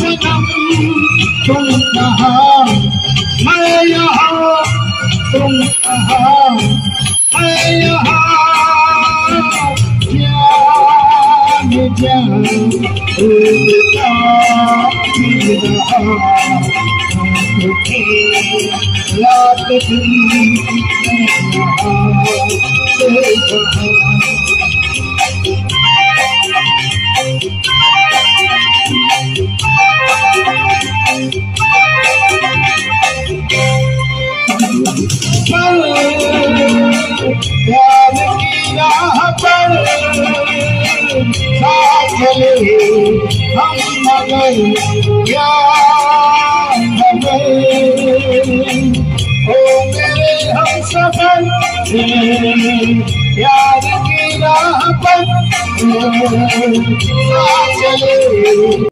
सनम तुम कहाँ मैं यहाँ, तुम कहाँ मैं यहाँ, जान जान उड़ता फिर रहा रात दिन प्यार की राह पर साथ चले हम मगर प्यार हो मेरे हम सफर प्यार की राह पर साथ चले।